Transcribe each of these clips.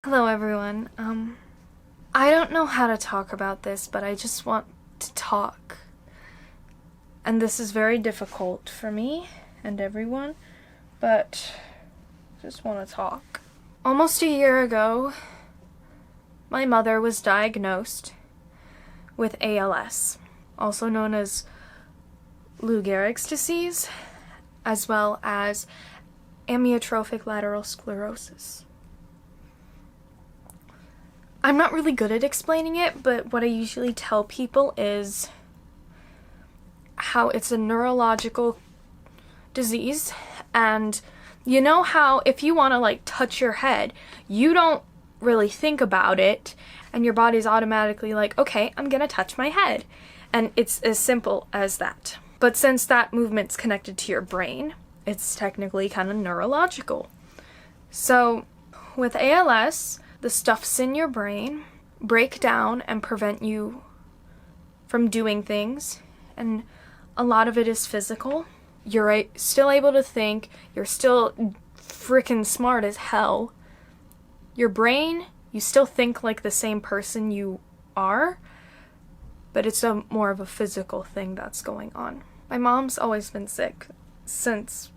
Hello everyone. I don't know how to talk about this, but I just want to talk. And this is very difficult for me and everyone, but I just want to talk. Almost a year ago, my mother was diagnosed with ALS, also known as Lou Gehrig's disease, as well as amyotrophic lateral sclerosis. I'm not really good at explaining it, but what I usually tell people is how it's a neurological disease, and you know how if you want to touch your head, you don't really think about it, and your body's automatically like, okay, I'm gonna touch my head. And it's as simple as that. But since that movement's connected to your brain, it's technically kind of neurological. So with ALS, the stuffs in your brain break down and prevent you from doing things, and a lot of it is physical. You're still able to think, you're still freaking smart as hell. Your brain, you still think like the same person you are, but it's more of a physical thing that's going on. My mom's always been sick since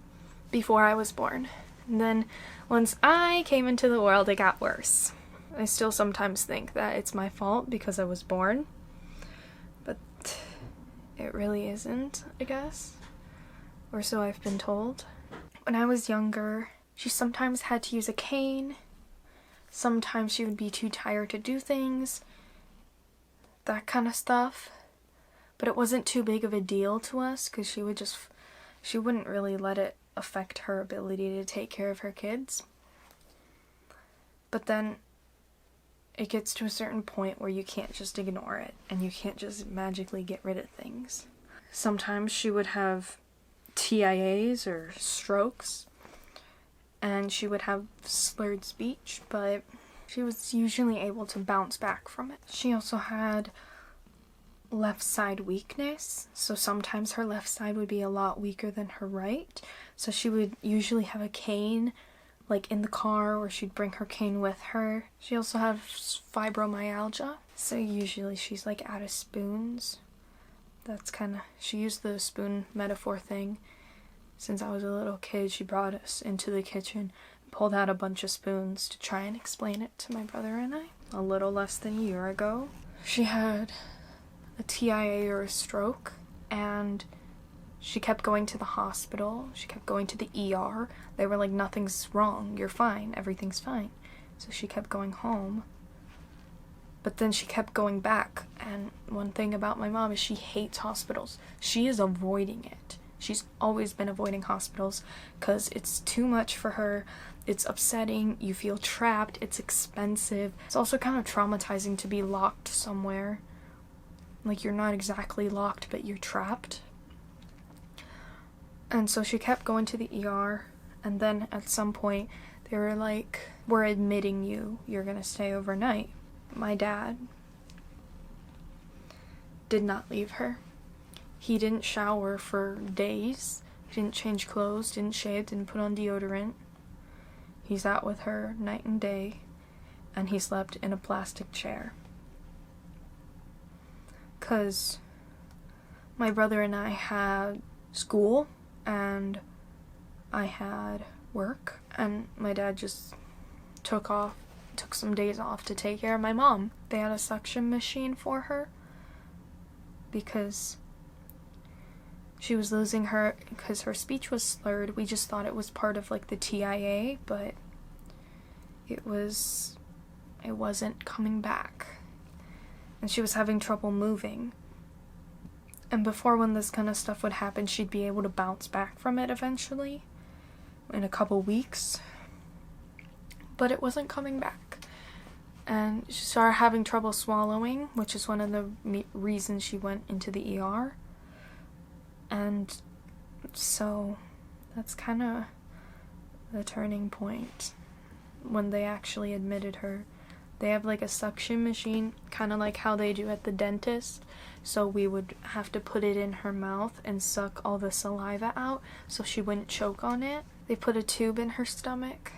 before I was born. And then once I came into the world, it got worse. I still sometimes think that it's my fault because I was born, but it really isn't, I guess. Or so I've been told. When I was younger, she sometimes had to use a cane. Sometimes she would be too tired to do things. That kind of stuff. But it wasn't too big of a deal to us because she wouldn't really let it affect her ability to take care of her kids. But then it gets to a certain point where you can't just ignore it and you can't just magically get rid of things. Sometimes she would have TIAs or strokes, and she would have slurred speech, but she was usually able to bounce back from it. She also had left side weakness, so sometimes her left side would be a lot weaker than her right, so she would usually have a cane in the car, or she'd bring her cane with her. She also had fibromyalgia, so usually she's out of spoons. That's she used the spoon metaphor thing. Since I was a little kid, she brought us into the kitchen and pulled out a bunch of spoons to try and explain it to my brother and I. A little less than a year ago, she had a TIA or a stroke, and she kept going to the hospital. She kept going to the ER. They were like, nothing's wrong, you're fine, everything's fine. So she kept going home. But then she kept going back, and one thing about my mom is she hates hospitals. She is avoiding it. She's always been avoiding hospitals because it's too much for her. It's upsetting, you feel trapped, it's expensive. It's also kind of traumatizing to be locked somewhere. You're not exactly locked, but you're trapped. And so she kept going to the ER, and then at some point they were like, we're admitting you're gonna stay overnight. My dad did not leave her. He didn't shower for days, didn't change clothes, didn't shave, didn't put on deodorant. He sat with her night and day, and he slept in a plastic chair. 'Cause my brother and I had school, and I had work, and my dad just took some days off to take care of my mom. They had a suction machine for her because she was losing her, because her speech was slurred. We just thought it was part of the TIA, but it wasn't coming back, and she was having trouble moving. And before, when this kind of stuff would happen, she'd be able to bounce back from it eventually, in a couple weeks. But it wasn't coming back. And she started having trouble swallowing, which is one of the reasons she went into the ER. And so that's kind of the turning point when they actually admitted her. They have a suction machine, kind of like how they do at the dentist. So we would have to put it in her mouth and suck all the saliva out so she wouldn't choke on it. They put a tube in her stomach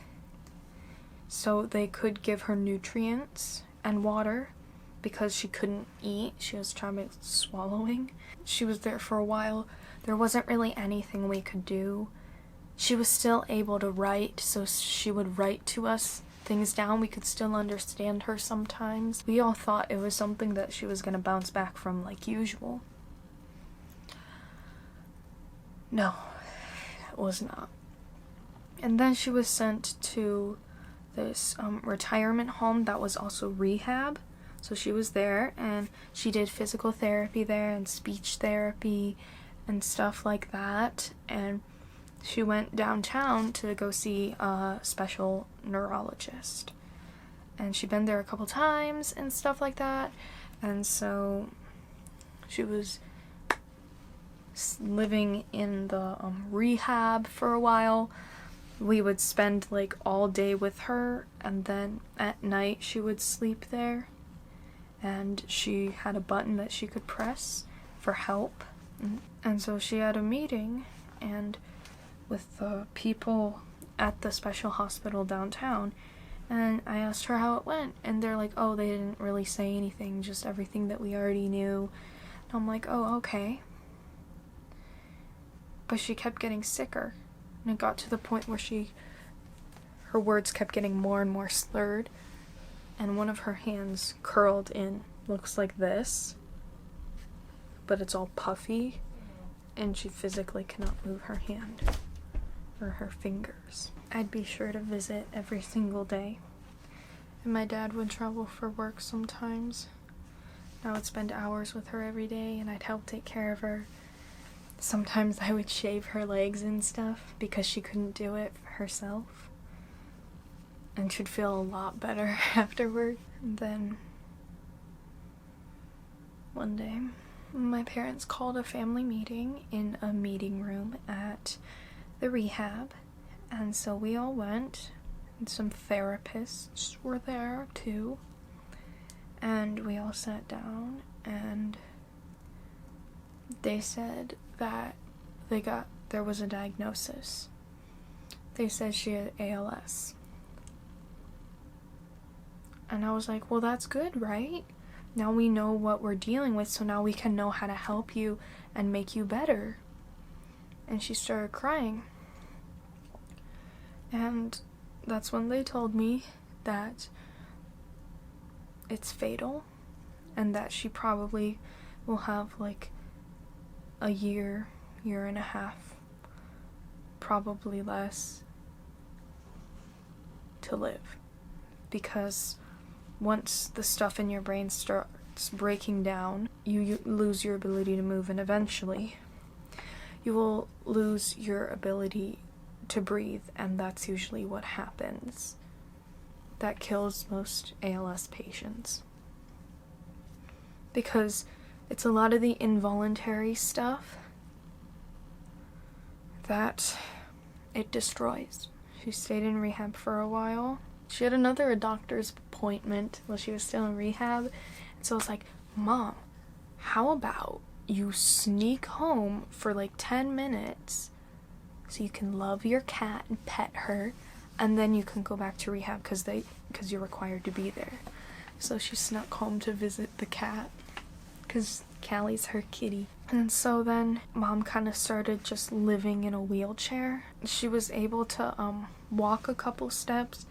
so they could give her nutrients and water because she couldn't eat. She was trouble swallowing. She was there for a while. There wasn't really anything we could do. She was still able to write, so she would write to us things down. We could still understand her sometimes. We all thought it was something that she was gonna bounce back from like usual. No, it was not. And then she was sent to this retirement home that was also rehab. So she was there, and she did physical therapy there and speech therapy and stuff like that. And she went downtown to go see a special neurologist. And she'd been there a couple times and stuff like that. And so she was living in the rehab for a while. We would spend like all day with her, and then at night she would sleep there. And she had a button that she could press for help. And so she had a meeting and with the people at the special hospital downtown, and I asked her how it went, and they're like, oh, they didn't really say anything, just everything that we already knew. And I'm like, oh, okay. But she kept getting sicker, and it got to the point where her words kept getting more and more slurred, and one of her hands curled in, looks like this, but it's all puffy, and she physically cannot move her hand or her fingers. I'd be sure to visit every single day, and my dad would travel for work sometimes. I would spend hours with her every day, and I'd help take care of her. Sometimes I would shave her legs and stuff because she couldn't do it herself, and she'd feel a lot better afterward. And then one day my parents called a family meeting in a meeting room at the rehab, and so we all went, and some therapists were there too, and we all sat down, and they said that there was a diagnosis. They said she had ALS. And I was like, well, that's good, right? Now we know what we're dealing with, so now we can know how to help you and make you better. And she started crying. And that's when they told me that it's fatal and that she probably will have like a year and a half, probably less, to live. Because once the stuff in your brain starts breaking down, you lose your ability to move, and eventually you will lose your ability to breathe, and that's usually what happens. That kills most ALS patients. Because it's a lot of the involuntary stuff that it destroys. She stayed in rehab for a while. She had another doctor's appointment while she was still in rehab. And so I was like, Mom, how about you sneak home for like 10 minutes so you can love your cat and pet her, and then you can go back to rehab because you're required to be there. So she snuck home to visit the cat because Callie's her kitty. And so then Mom kind of started just living in a wheelchair. She was able to walk a couple steps,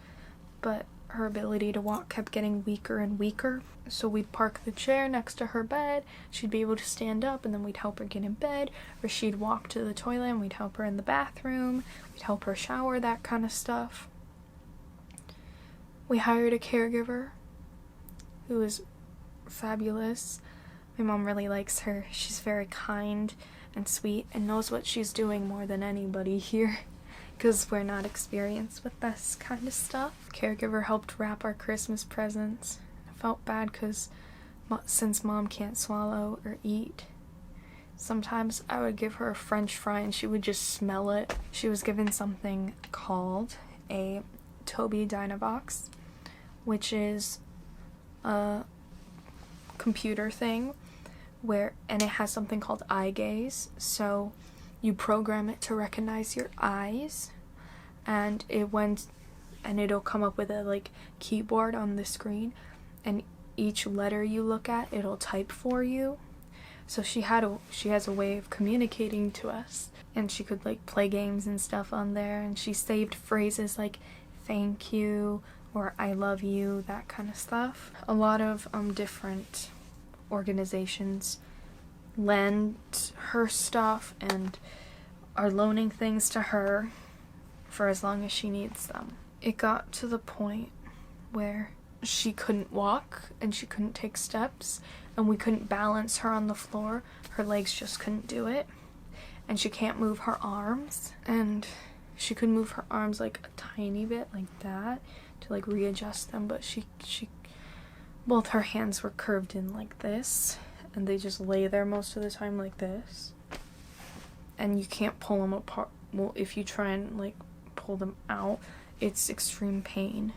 but her ability to walk kept getting weaker and weaker. So we'd park the chair next to her bed, she'd be able to stand up, and then we'd help her get in bed, or she'd walk to the toilet and we'd help her in the bathroom, we'd help her shower, that kind of stuff. We hired a caregiver who was fabulous. My mom really likes her. She's very kind and sweet and knows what she's doing more than anybody here, because we're not experienced with this kind of stuff. Caregiver helped wrap our Christmas presents. I felt bad because since Mom can't swallow or eat, sometimes I would give her a French fry and she would just smell it. She was given something called a Tobii Dynavox, which is a computer thing and it has something called eye gaze. So you program it to recognize your eyes, and and it'll come up with a like keyboard on the screen, and each letter you look at, it'll type for you. So she has a way of communicating to us, and she could like play games and stuff on there, and she saved phrases like thank you or I love you, that kind of stuff. A lot of different organizations lend her stuff and are loaning things to her for as long as she needs them. It got to the point where she couldn't walk and she couldn't take steps, and we couldn't balance her on the floor. Her legs just couldn't do it, and she can't move her arms, and she could move her arms like a tiny bit like that to like readjust them, but she both her hands were curved in like this, and they just lay there most of the time like this, and you can't pull them apart. Well, if you try and like pull them out, it's extreme pain,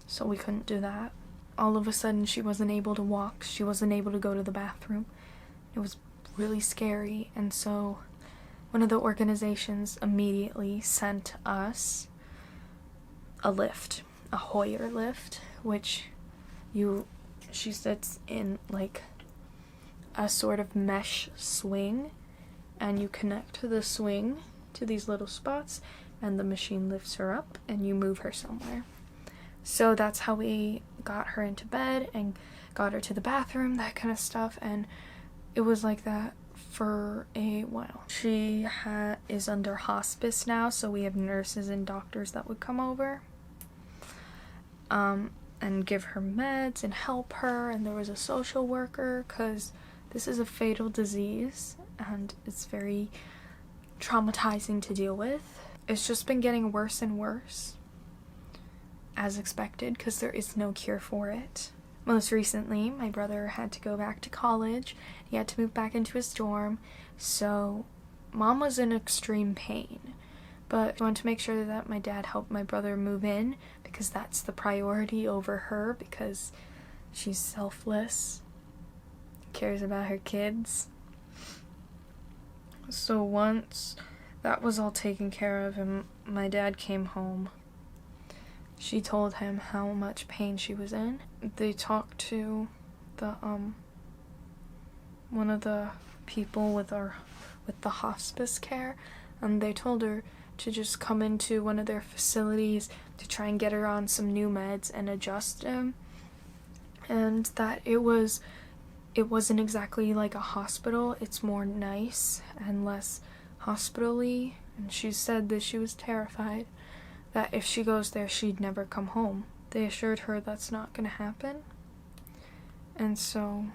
so we couldn't do that. All of a sudden she wasn't able to walk, she wasn't able to go to the bathroom. It was really scary, and so one of the organizations immediately sent us a lift, a Hoyer lift, which she sits in like a sort of mesh swing, and you connect to the swing to these little spots, and the machine lifts her up and you move her somewhere. So that's how we got her into bed and got her to the bathroom, that kind of stuff, and it was like that for a while. She is under hospice now, so we have nurses and doctors that would come over and give her meds and help her, and there was a social worker, because this is a fatal disease and it's very traumatizing to deal with. It's just been getting worse and worse, as expected, because there is no cure for it. Most recently, my brother had to go back to college. He had to move back into his dorm, so Mom was in extreme pain. But I wanted to make sure that my dad helped my brother move in, because that's the priority over her, because she's selfless, cares about her kids. So once that was all taken care of and my dad came home, she told him how much pain she was in. They talked to the one of the people with the hospice care, and they told her to just come into one of their facilities to try and get her on some new meds and adjust them, and that it wasn't exactly like a hospital, it's more nice and less hospital-y, and she said that she was terrified that if she goes there, she'd never come home. They assured her that's not gonna happen, and so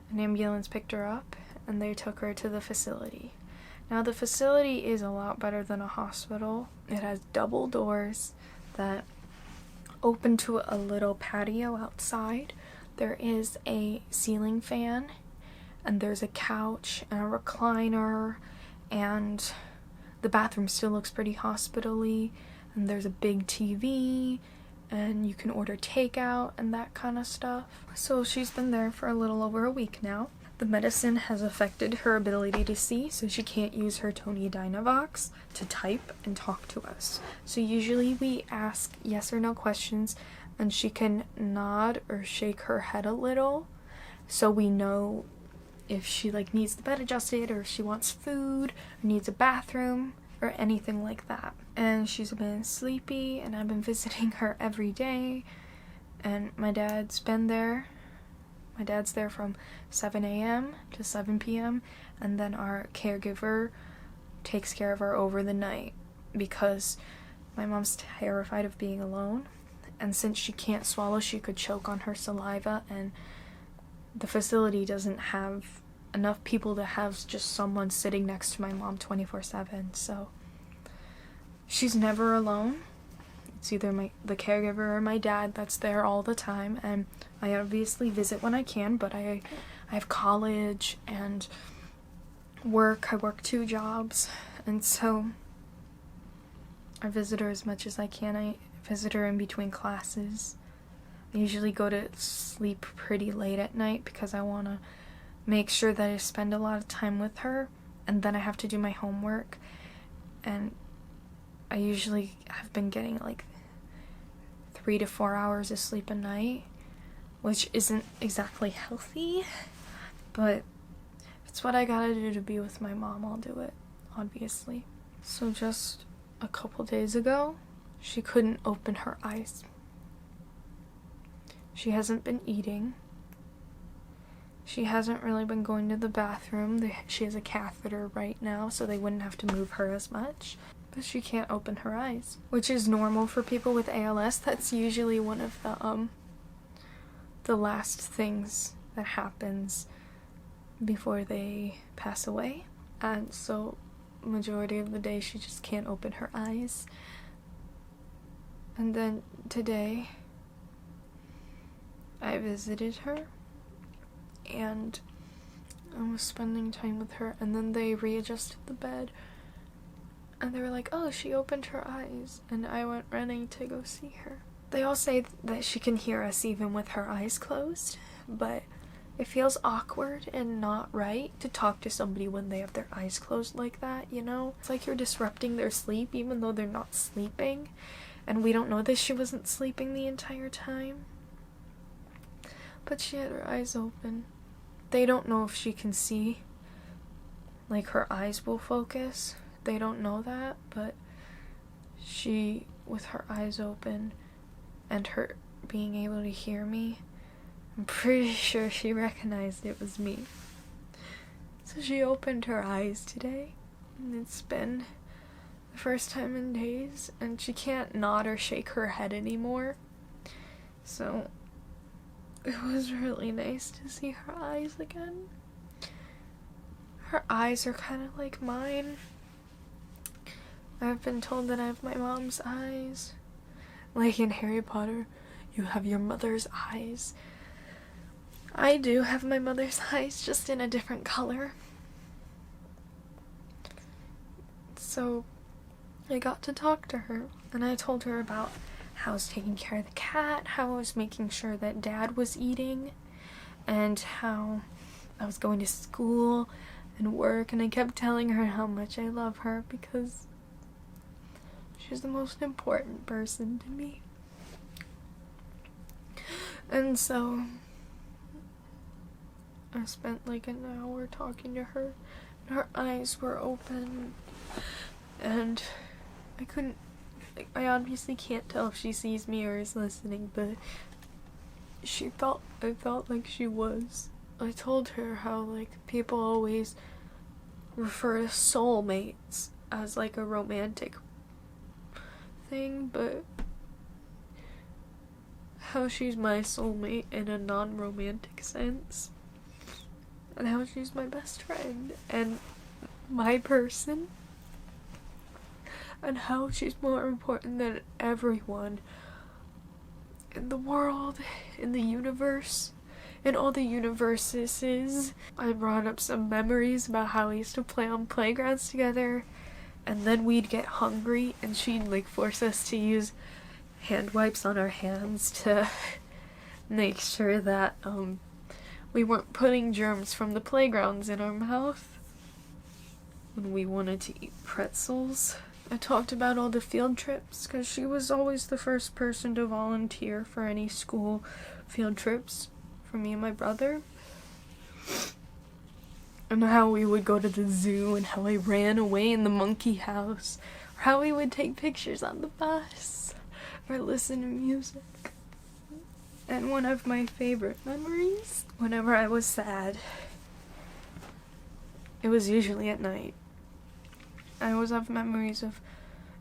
an ambulance picked her up and they took her to the facility. Now the facility is a lot better than a hospital. It has double doors that open to a little patio outside. There is a ceiling fan, and there's a couch and a recliner, and the bathroom still looks pretty hospital-y, and there's a big TV, and you can order takeout and that kind of stuff. So she's been there for a little over a week now. The medicine has affected her ability to see, so she can't use her Tony Dynavox to type and talk to us. So usually we ask yes or no questions, and she can nod or shake her head a little, so we know if she like needs the bed adjusted, or if she wants food, or needs a bathroom, or anything like that. And she's been sleepy, and I've been visiting her every day, and my dad's been there. My dad's there from 7 a.m. to 7 p.m. and then our caregiver takes care of her over the night, because my mom's terrified of being alone, and since she can't swallow, she could choke on her saliva, and the facility doesn't have enough people to have just someone sitting next to my mom 24/7, so she's never alone. It's either the caregiver or my dad that's there all the time, and I obviously visit when I can, but I have college and work. I work 2 jobs, and so I visit her as much as I can. I visit her in between classes. I usually go to sleep pretty late at night because I want to make sure that I spend a lot of time with her, and then I have to do my homework, and I usually have been getting like 3 to 4 hours of sleep a night, which isn't exactly healthy, but if it's what I gotta do to be with my mom, I'll do it, obviously. So just a couple days ago, she couldn't open her eyes. She hasn't been eating. She hasn't really been going to the bathroom. She has a catheter right now, so they wouldn't have to move her as much. But she can't open her eyes, which is normal for people with ALS. That's usually one of the last things that happens before they pass away. And so majority of the day she just can't open her eyes. And then today I visited her and I was spending time with her, and then they readjusted the bed and they were like, oh, she opened her eyes, and I went running to go see her. They all say that she can hear us even with her eyes closed, but it feels awkward and not right to talk to somebody when they have their eyes closed like that, you know? It's like you're disrupting their sleep even though they're not sleeping, and we don't know that she wasn't sleeping the entire time. But she had her eyes open. They don't know if she can see, like her eyes will focus. They don't know that, but she, with her eyes open and her being able to hear me, I'm pretty sure she recognized it was me. So she opened her eyes today, and it's been the first time in days, and she can't nod or shake her head anymore. So it was really nice to see her eyes again. Her eyes are kind of like mine. I've been told that I have my mom's eyes. Like in Harry Potter, you have your mother's eyes. I do have my mother's eyes, just in a different color. So I got to talk to her, and I told her about how I was taking care of the cat, how I was making sure that Dad was eating, and how I was going to school and work, and I kept telling her how much I love her because she's the most important person to me. And so I spent like an hour talking to her, and her eyes were open, and I obviously can't tell if she sees me or is listening, but I felt like she was. I told her how, like, people always refer to soulmates as like a romantic thing, but how she's my soulmate in a non-romantic sense, and how she's my best friend and my person, and how she's more important than everyone in the world, in the universe, in all the universes. I brought up some memories about how we used to play on playgrounds together, and then we'd get hungry and she'd like force us to use hand wipes on our hands to make sure that we weren't putting germs from the playgrounds in our mouth when we wanted to eat pretzels. I talked about all the field trips because she was always the first person to volunteer for any school field trips for me and my brother. And how we would go to the zoo, and how I ran away in the monkey house, or how we would take pictures on the bus, or listen to music. And one of my favorite memories, whenever I was sad, it was usually at night. I always have memories of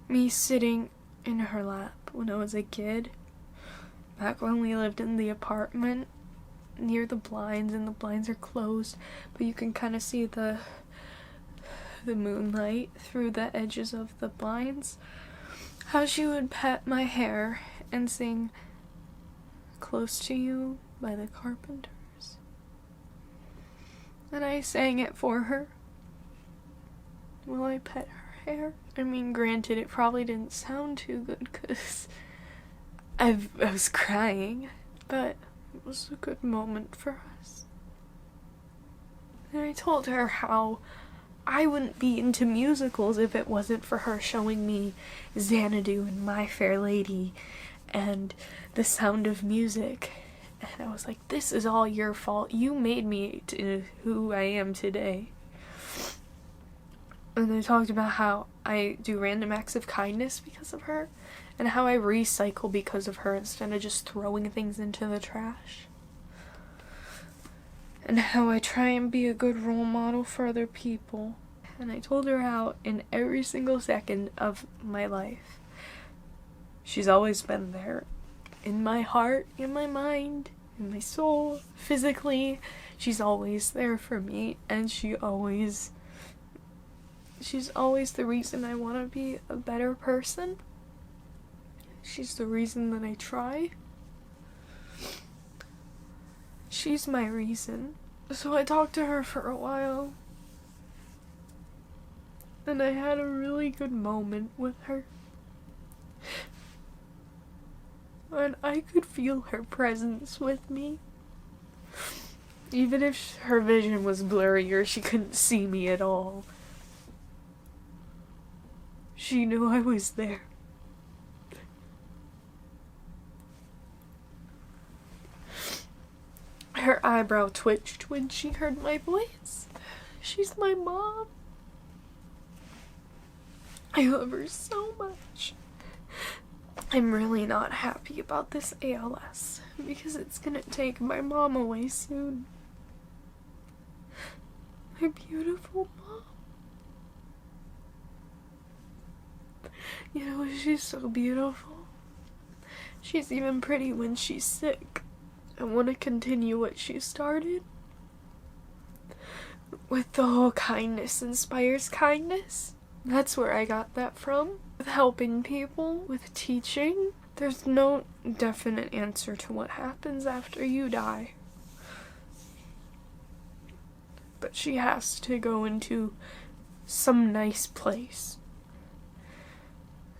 me sitting in her lap when I was a kid, back when we lived in the apartment near the blinds, and the blinds are closed, but you can kind of see the moonlight through the edges of the blinds. How she would pet my hair and sing "Close to You" by the Carpenters, and I sang it for her while I pet her hair. I mean, granted, it probably didn't sound too good because I was crying, but it was a good moment for us. And I told her how I wouldn't be into musicals if it wasn't for her showing me Xanadu and My Fair Lady and The Sound of Music. And I was like, this is all your fault. You made me to who I am today. And they talked about how I do random acts of kindness because of her, and how I recycle because of her instead of just throwing things into the trash. And how I try and be a good role model for other people. And I told her how in every single second of my life, she's always been there. In my heart, in my mind, in my soul, physically, she's always there for me, and she's always the reason I want to be a better person. She's the reason that I try. She's my reason. So I talked to her for a while, and I had a really good moment with her. And I could feel her presence with me. Even if her vision was blurry or she couldn't see me at all. She knew I was there. Her eyebrow twitched when she heard my voice. She's my mom. I love her so much. I'm really not happy about this ALS because it's gonna take my mom away soon. My beautiful mom. You know, she's so beautiful. She's even pretty when she's sick. I want to continue what she started. With the whole kindness inspires kindness. That's where I got that from. With helping people, with teaching. There's no definite answer to what happens after you die. But she has to go into some nice place.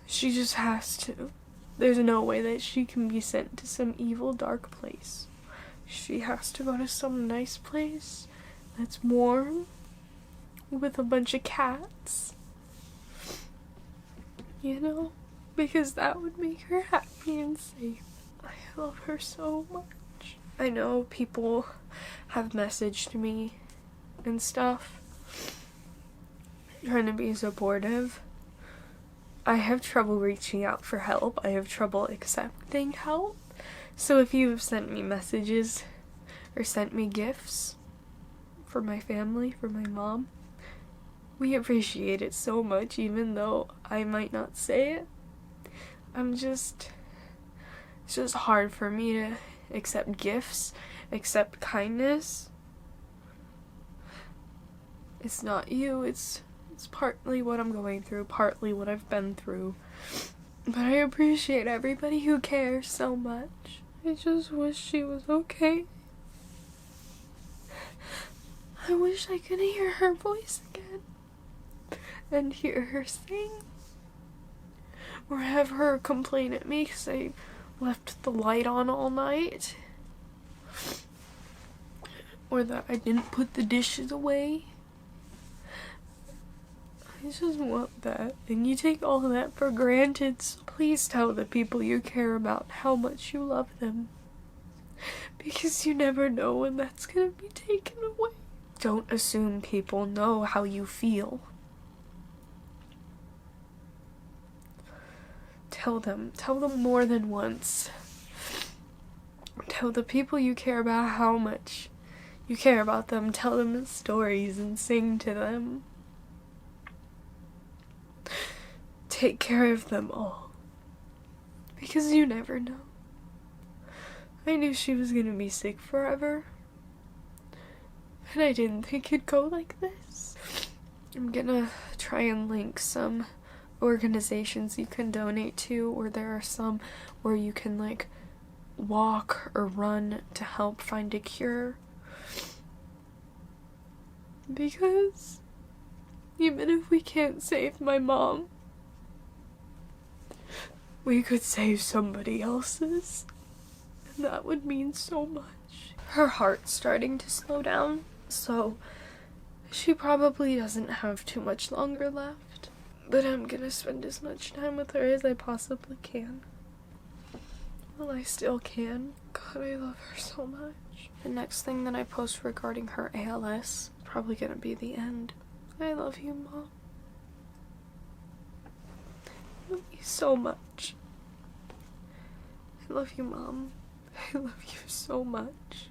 She just has to. There's no way that she can be sent to some evil, dark place. She has to go to some nice place that's warm, with a bunch of cats. You know? Because that would make her happy and safe. I love her so much. I know people have messaged me and stuff, trying to be supportive. I have trouble reaching out for help. I have trouble accepting help. So if you have sent me messages or sent me gifts for my family, for my mom, we appreciate it so much, even though I might not say it. It's just hard for me to accept gifts, accept kindness. It's not you, it's partly what I'm going through, partly what I've been through. But I appreciate everybody who cares so much. I just wish she was okay. I wish I could hear her voice again. And hear her sing. Or have her complain at me because I left the light on all night. Or that I didn't put the dishes away. I just want that, and you take all of that for granted, so please tell the people you care about how much you love them. Because you never know when that's gonna be taken away. Don't assume people know how you feel. Tell them more than once. Tell the people you care about how much you care about them. Tell them stories and sing to them. Take care of them all. Because you never know. I knew she was gonna be sick forever. And I didn't think it'd go like this. I'm gonna try and link some organizations you can donate to, or there are some where you can like walk or run to help find a cure. Because even if we can't save my mom, we could save somebody else's, and that would mean so much. Her heart's starting to slow down, so She probably doesn't have too much longer left, but I'm gonna spend as much time with her as I possibly can. Well, I still can. God, I love her so much. The next thing that I post regarding her ALS is probably gonna be the end. I love you, Mom. I love you so much. I love you, Mom. I love you so much.